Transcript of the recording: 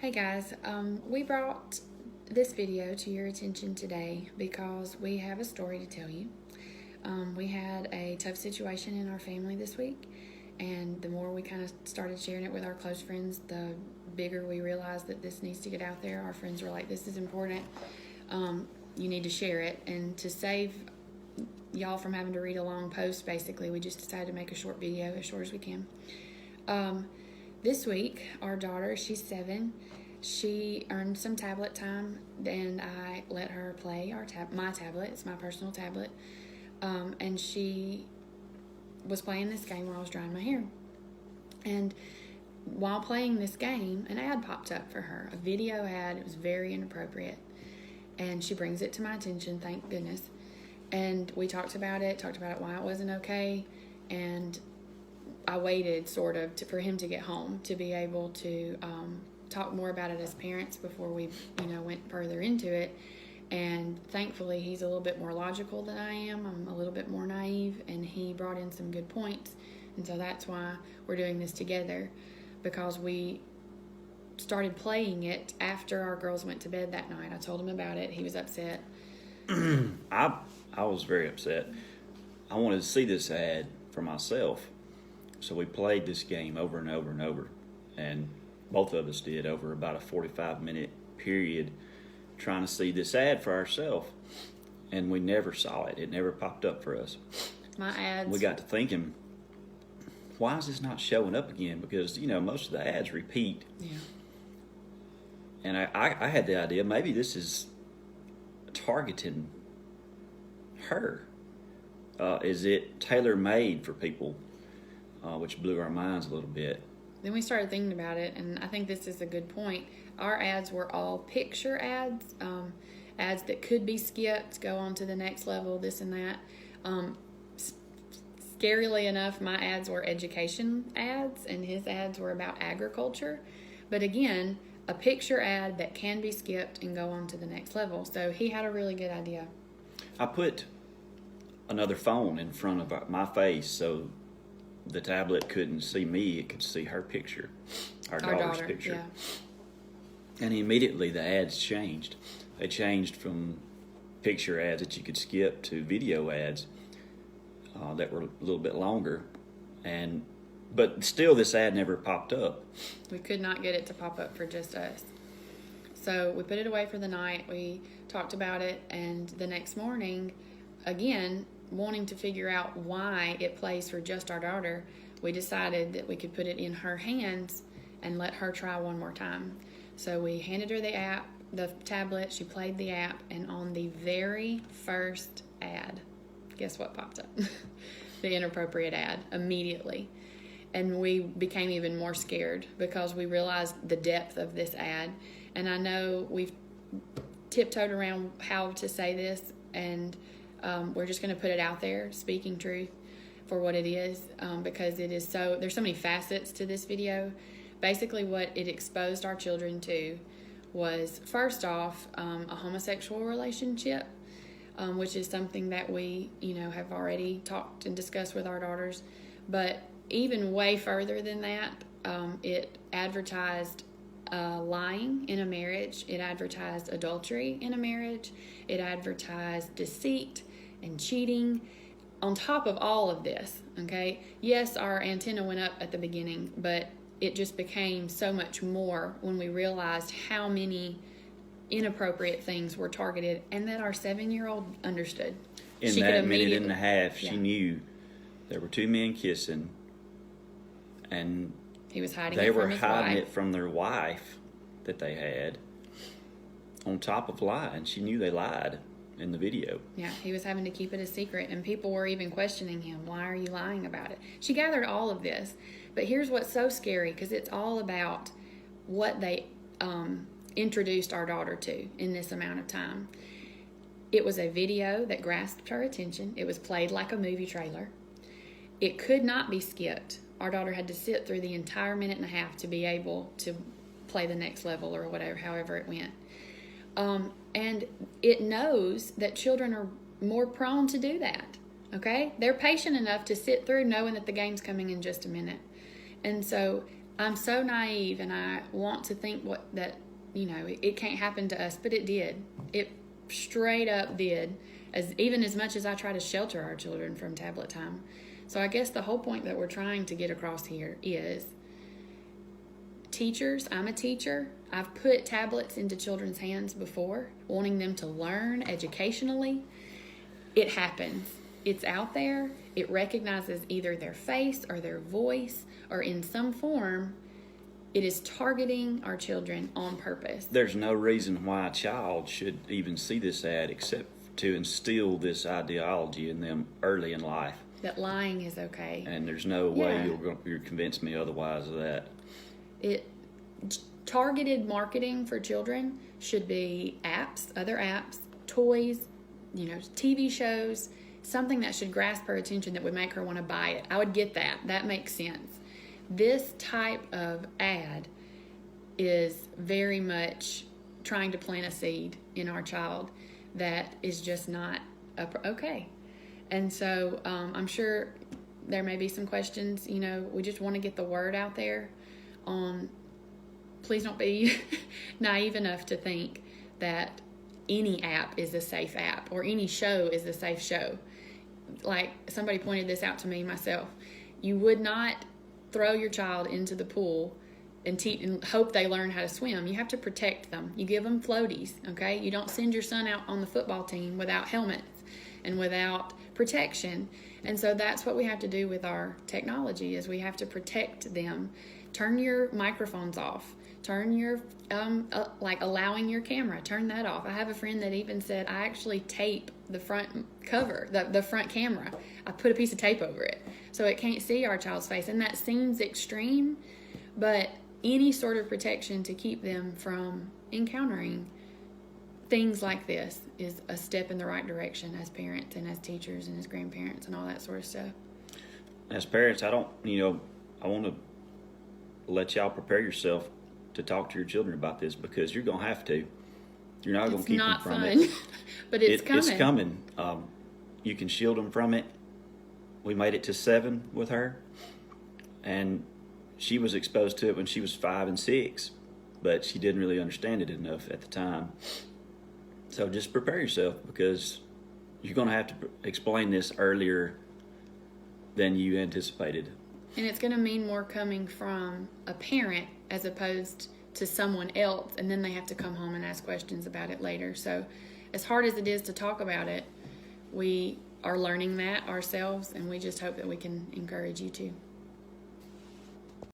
Hey guys, we brought this video to your attention today because we have a story to tell you. We had a tough situation in our family this week, and the more we kind of started sharing it with our close friends, the bigger we realized that this needs to get out there. Our friends were like, this is important. You need to share it. And to save y'all from having to read a long post, basically, we just decided to make a short video, as short as we can. This week, our daughter, she's 7, she earned some tablet time, and I let her play my tablet. It's my personal tablet. And she was playing this game where I was drying my hair. And while playing this game, an ad popped up for her, a video ad. It was very inappropriate. And she brings it to my attention, thank goodness. And we talked about it, why it wasn't okay. And I waited sort of for him to get home to be able to talk more about it as parents before we went further into it. And thankfully he's a little bit more logical than I am. I'm a little bit more naive, and he brought in some good points. And so that's why we're doing this together, because we started playing it after our girls went to bed that night. I told him about it. He was upset. I was very upset. I wanted to see this ad for myself. So we played this game over and over and over, and both of us did over about a 45-minute period trying to see this ad for ourselves, and we never saw it. It never popped up for us. My ads. We got to thinking, why is this not showing up again? Because, most of the ads repeat. Yeah. And I had the idea, maybe this is targeting her. Is it tailor-made for people? Which blew our minds a little bit. Then we started thinking about it, and I think this is a good point. Our ads were all picture ads, ads that could be skipped, go on to the next level, this and that. Scarily enough, my ads were education ads, and his ads were about agriculture. But again, a picture ad that can be skipped and go on to the next level. So he had a really good idea. I put another phone in front of my face so the tablet couldn't see me, it could see her picture, our daughter's picture. Yeah. And immediately the ads changed. They changed from picture ads that you could skip to video ads that were a little bit longer. But still this ad never popped up. We could not get it to pop up for just us. So we put it away for the night. We talked about it, and the next morning, again, wanting to figure out why it plays for just our daughter, we decided that we could put it in her hands and let her try one more time. So we handed her the tablet, she played the app, and on the very first ad, guess what popped up? The inappropriate ad, immediately. And we became even more scared because we realized the depth of this ad. And I know we've tiptoed around how to say this, and we're just going to put it out there, speaking truth for what it is, because it is there's so many facets to this video. Basically what it exposed our children to was, first off, a homosexual relationship, which is something that we, have already talked and discussed with our daughters. But even way further than that, it advertised lying in a marriage. It advertised adultery in a marriage. It advertised deceit and cheating. On top of all of this, okay, yes, our antenna went up at the beginning, but it just became so much more when we realized how many inappropriate things were targeted, and that our 7-year-old understood. In that minute and a half, she knew there were 2 men kissing, and he was hiding they it from were his hiding wife. it from their wife that they had, on top of lying. She knew they lied in the video. Yeah, he was having to keep it a secret, and people were even questioning him. Why are you lying about it? She gathered all of this, but here's what's so scary, because it's all about what they introduced our daughter to in this amount of time. It was a video that grasped her attention. It was played like a movie trailer. It could not be skipped. Our daughter had to sit through the entire minute and a half to be able to play the next level, or whatever, however it went. And it knows that children are more prone to do that, okay? They're patient enough to sit through knowing that the game's coming in just a minute. And so I'm so naive, and I want to think that it can't happen to us, but it did. It straight up did. Even as much as I try to shelter our children from tablet time. So I guess the whole point that we're trying to get across here is teachers. I'm a teacher. I've put tablets into children's hands before, wanting them to learn educationally. It happens. It's out there. It recognizes either their face or their voice, or in some form, it is targeting our children on purpose. There's no reason why a child should even see this ad except to instill this ideology in them early in life. That lying is okay. And there's no way you'll convince me otherwise of that. Targeted marketing for children should be apps, other apps, toys, TV shows, something that should grasp her attention that would make her want to buy it. I would get that. That makes sense. This type of ad is very much trying to plant a seed in our child that is just not okay. And so I'm sure there may be some questions. We just want to get the word out there on, please don't be naive enough to think that any app is a safe app or any show is a safe show. Like somebody pointed this out to me myself. You would not throw your child into the pool and hope they learn how to swim. You have to protect them. You give them floaties, okay? You don't send your son out on the football team without helmets and without protection. And so that's what we have to do with our technology, is we have to protect them. Turn your microphones off. Turn your, allowing your camera, turn that off. I have a friend that even said, I actually tape the front cover, the front camera. I put a piece of tape over it so it can't see our child's face. And that seems extreme, but any sort of protection to keep them from encountering things like this is a step in the right direction as parents and as teachers and as grandparents and all that sort of stuff. As parents, I want to let y'all prepare yourself to talk to your children about this, because you're going to have to. You're not going to keep them from it. It's not fun, but it's coming. It's coming. You can shield them from it. We made it to 7 with her, and she was exposed to it when she was 5 and 6, but she didn't really understand it enough at the time. So just prepare yourself, because you're going to have to explain this earlier than you anticipated. And it's going to mean more coming from a parent as opposed to someone else, and then they have to come home and ask questions about it later. So as hard as it is to talk about it, we are learning that ourselves, and we just hope that we can encourage you to.